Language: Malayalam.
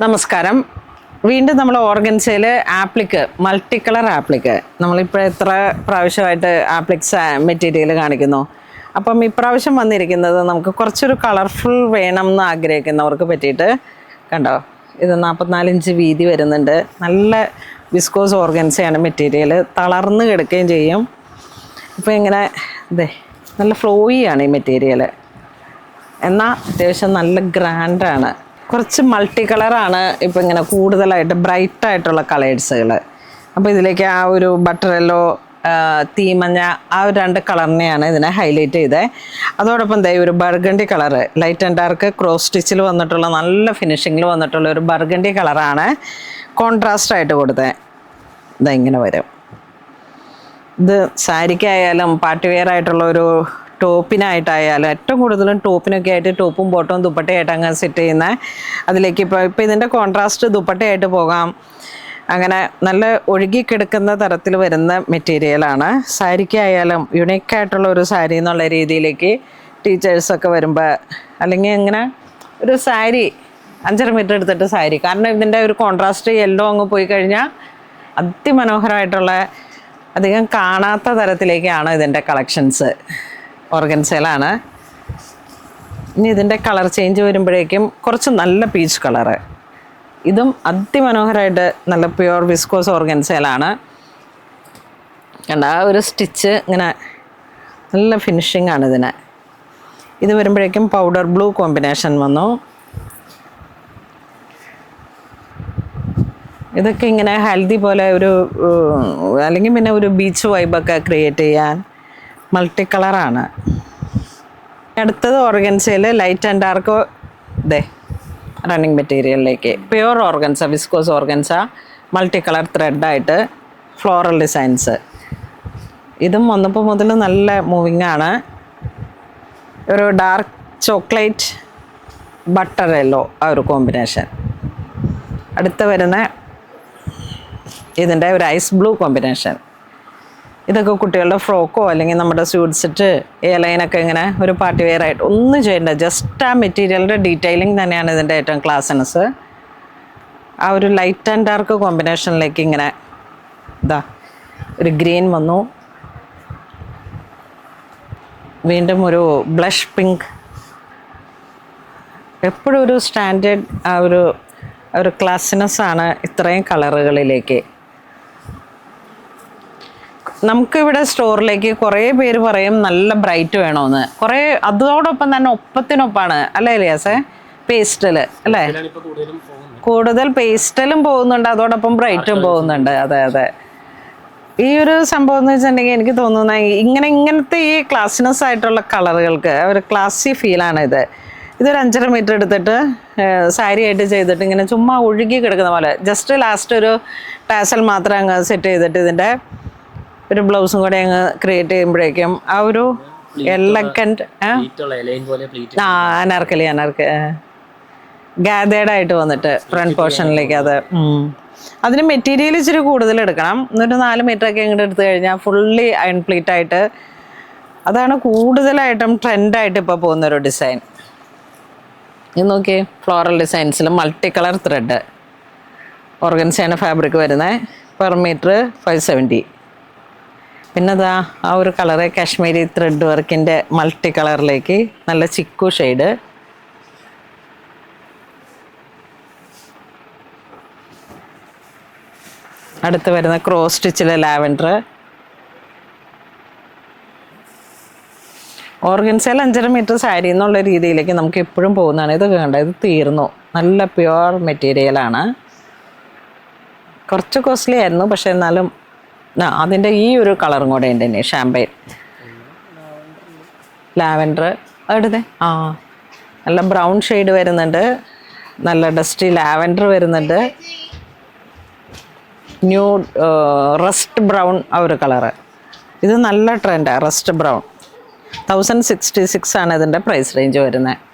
നമസ്കാരം. വീണ്ടും നമ്മൾ ഓർഗൻസയിൽ ആപ്ലിക്ക് മൾട്ടി കളർ ആപ്ലിക്ക് നമ്മളിപ്പോൾ എത്ര പ്രാവശ്യമായിട്ട് ആപ്ലിക്സ് മെറ്റീരിയൽ കാണിക്കുന്നു. അപ്പം ഇപ്രാവശ്യം വന്നിരിക്കുന്നത് നമുക്ക് കുറച്ചൊരു കളർഫുൾ വേണം എന്ന് ആഗ്രഹിക്കുന്നവർക്ക് പറ്റിയിട്ട് കണ്ടോ. ഇത് 44 ഇഞ്ച് വീതി വരുന്നുണ്ട്. നല്ല വിസ്കോസ് ഓർഗൻസയാണ് മെറ്റീരിയൽ. തളർന്ന് കിടക്കുകയും ചെയ്യും. ഇപ്പോൾ ഇങ്ങനെ ഇതേ നല്ല ഫ്ലോയിയാണ് ഈ മെറ്റീരിയൽ. എന്നാൽ അത്യാവശ്യം നല്ല ഗ്രാൻഡാണ്. കുറച്ച് മൾട്ടി കളറാണ് ഇപ്പോൾ ഇങ്ങനെ കൂടുതലായിട്ട് ബ്രൈറ്റായിട്ടുള്ള കളേഴ്സുകൾ. അപ്പോൾ ഇതിലേക്ക് ആ ഒരു ബട്ടർ യെല്ലോ, തീമഞ്ഞ, ആ ഒരു 2 കളറിനെയാണ് ഇതിനെ ഹൈലൈറ്റ് ചെയ്തത്. അതോടൊപ്പം ദേ ഒരു burgundy colour, light and dark cross സ്റ്റിച്ചിൽ വന്നിട്ടുള്ള നല്ല ഫിനിഷിങ്ങിൽ വന്നിട്ടുള്ള ഒരു ബർഗണ്ടി കളറാണ് കോൺട്രാസ്റ്റ് ആയിട്ട് കൊടുത്തത്. ഇതാ ഇങ്ങനെ വരും. ഇത് സാരിക്കായാലും പാർട്ടി വെയർ ആയിട്ടുള്ള ഒരു ടോപ്പിനായിട്ടായാലും ഏറ്റവും കൂടുതലും ടോപ്പിനൊക്കെ ആയിട്ട് ടോപ്പും ബോട്ടവും ദുപ്പട്ടയായിട്ട് അങ്ങ് സെറ്റ് ചെയ്യുന്ന അതിലേക്ക് ഇപ്പോൾ ഇതിൻ്റെ കോൺട്രാസ്റ്റ് ദുപ്പട്ടയായിട്ട് പോകാം. അങ്ങനെ നല്ല ഒഴുകിക്കിടക്കുന്ന തരത്തിൽ വരുന്ന മെറ്റീരിയലാണ്. സാരിക്കായാലും യുണീക്കായിട്ടുള്ള ഒരു സാരി എന്നുള്ള രീതിയിലേക്ക് ടീച്ചേഴ്സൊക്കെ വരുമ്പോൾ, അല്ലെങ്കിൽ ഇങ്ങനെ ഒരു സാരി 5.5 മീറ്റർ എടുത്തിട്ട് സാരി, കാരണം ഇതിൻ്റെ ഒരു കോൺട്രാസ്റ്റ് യെല്ലോ അങ്ങ് പോയി കഴിഞ്ഞാൽ അതിമനോഹരമായിട്ടുള്ള അധികം കാണാത്ത തരത്തിലേക്കാണ് ഇതിൻ്റെ കളക്ഷൻസ്. ഓർഗൻസയിലാണ്. ഇനി ഇതിൻ്റെ കളർ ചേഞ്ച് വരുമ്പോഴേക്കും കുറച്ച് നല്ല പീച്ച് കളറ്, ഇതും അതിമനോഹരമായിട്ട് നല്ല പ്യുവർ വിസ്കോസ് ഓർഗൻസയിലാണ്. കണ്ട ആ ഒരു സ്റ്റിച്ച് ഇങ്ങനെ നല്ല ഫിനിഷിംഗ് ആണ് ഇതിന്. ഇത് വരുമ്പോഴേക്കും പൗഡർ ബ്ലൂ കോമ്പിനേഷൻ വന്നു. ഇതൊക്കെ ഇങ്ങനെ ഹൽദി പോലെ ഒരു, അല്ലെങ്കിൽ പിന്നെ ഒരു ബീച്ച് വൈബൊക്കെ ക്രിയേറ്റ് ചെയ്യാൻ മൾട്ടി കളറാണ്. അടുത്തത് ഓർഗൻസയിൽ ലൈറ്റ് ആൻഡ് ഡാർക്ക് ദേ റണ്ണിങ് മെറ്റീരിയലിലേക്ക് pure organza, viscose organza, multi colour ത്രെഡായിട്ട് ഫ്ലോറൽ ഡിസൈൻസ്. ഇതും വന്നപ്പോൾ മുതൽ നല്ല മൂവിങ് ആണ്. ഒരു ഡാർക്ക് ചോക്ലേറ്റ് ബട്ടർ യെല്ലോ ആ ഒരു കോമ്പിനേഷൻ. അടുത്ത വരുന്ന ഇതിൻ്റെ ഒരു ഐസ് ബ്ലൂ കോമ്പിനേഷൻ. ഇതൊക്കെ കുട്ടികളുടെ ഫ്രോക്കോ അല്ലെങ്കിൽ നമ്മുടെ സ്യൂട്ട് സെറ്റ്, എയർലൈനൊക്കെ ഇങ്ങനെ ഒരു പാർട്ടി വെയർ ആയിട്ട് ഒന്നും ചെയ്യേണ്ട, ജസ്റ്റ് ആ മെറ്റീരിയലിൻ്റെ ഡീറ്റെയിലിംഗ് തന്നെയാണ് ഇതിൻ്റെ ഏറ്റവും ക്ലാസ്സനസ്. ആ ഒരു ലൈറ്റ് ആൻഡ് ഡാർക്ക് കോമ്പിനേഷനിലേക്ക് ഇങ്ങനെ ഇതാ ഒരു ഗ്രീൻ വന്നു. വീണ്ടും ഒരു ബ്ലഷ് പിങ്ക്. എപ്പോഴും ഒരു സ്റ്റാൻഡേർഡ് ആ ഒരു ക്ലാസ്സിനെസ്സാണ് ഇത്രയും കളറുകളിലേക്ക്. നമുക്കിവിടെ സ്റ്റോറിലേക്ക് കുറേ പേര് പറയും നല്ല ബ്രൈറ്റ് വേണമെന്ന്. കുറേ അതോടൊപ്പം തന്നെ ഒപ്പത്തിനൊപ്പമാണ് അല്ലേ എലിയാസേ? പേസ്റ്റൽ അല്ലേ? കൂടുതൽ പേസ്റ്റലും പോകുന്നുണ്ട്, അതോടൊപ്പം ബ്രൈറ്റും പോകുന്നുണ്ട്. അതെ അതെ. ഈ ഒരു സംഭവം എന്ന് വെച്ചിട്ടുണ്ടെങ്കിൽ എനിക്ക് തോന്നുന്നത് ഇങ്ങനത്തെ ഈ ക്ലാസിനെസ് ആയിട്ടുള്ള കളറുകൾക്ക് ഒരു ക്ലാസി ഫീലാണ് ഇത്. ഇതൊരു 5.5 മീറ്റർ എടുത്തിട്ട് സാരി ആയിട്ട് ചെയ്തിട്ട് ഇങ്ങനെ ചുമ്മാ ഒഴുകി കിടക്കുന്ന പോലെ ജസ്റ്റ് ലാസ്റ്റ് ഒരു ടാസൽ മാത്രം അങ്ങ് സെറ്റ് ചെയ്തിട്ട് ഇതിൻ്റെ ഒരു ബ്ലൗസും കൂടെ അങ്ങ് ക്രിയേറ്റ് ചെയ്യുമ്പോഴേക്കും ആ ഒരു എലഗൻറ്റ് അനാർക്കലി ഗാദേഡായിട്ട് വന്നിട്ട് ഫ്രണ്ട് പോർഷനിലേക്ക് അത് അതിന് മെറ്റീരിയൽ ഇച്ചിരി കൂടുതൽ എടുക്കണം. എന്നിട്ട് 4 മീറ്ററൊക്കെ ഇങ്ങോട്ട് എടുത്തു കഴിഞ്ഞാൽ ഫുള്ളി അയൺ പ്ലീറ്റ് ആയിട്ട് അതാണ് കൂടുതലായിട്ടും ട്രെൻഡായിട്ട് ഇപ്പോൾ പോകുന്നൊരു ഡിസൈൻ. ഇത് നോക്കി, ഫ്ലോറൽ ഡിസൈൻസിൽ മൾട്ടി കളർ ത്രെഡ് ഓർഗൻസയാണ് ഫാബ്രിക് വരുന്നത്. Per metre 570. പിന്നെ അതാ ആ ഒരു കളറ് കാശ്മീരി ത്രെഡ് വർക്കിൻ്റെ മൾട്ടി കളറിലേക്ക് നല്ല ചിക്കു ഷെയ്ഡ്. അടുത്ത് വരുന്ന ക്രോസ് സ്റ്റിച്ചിലെ ലാവൻഡർ. ഓർഗൻസയിൽ 5.5 മീറ്റർ സാരി എന്നുള്ള രീതിയിലേക്ക് നമുക്ക് എപ്പോഴും പോകുന്നതാണ്. ഇത് വേണ്ട, ഇത് തീർന്നു. നല്ല പ്യുവർ മെറ്റീരിയലാണ്. കുറച്ച് കോസ്റ്റ്ലി ആയിരുന്നു, പക്ഷെ എന്നാലും അതിൻ്റെ ഈ ഒരു കളറും കൂടെ ഉണ്ട് തന്നെ, ഷാമ്പയിൻ ലാവൻഡർ. അടുത്തേ നല്ല ബ്രൗൺ ഷെയ്ഡ് വരുന്നുണ്ട്, നല്ല ഡസ്റ്റി ലാവൻഡർ വരുന്നുണ്ട്, ന്യൂ റസ്റ്റ് ബ്രൗൺ ആ ഒരു കളറ്. ഇത് നല്ല ട്രെൻഡാണ്, റസ്റ്റ് ബ്രൗൺ. 1066 ആണ് ഇതിൻ്റെ പ്രൈസ് റേഞ്ച് വരുന്നത്.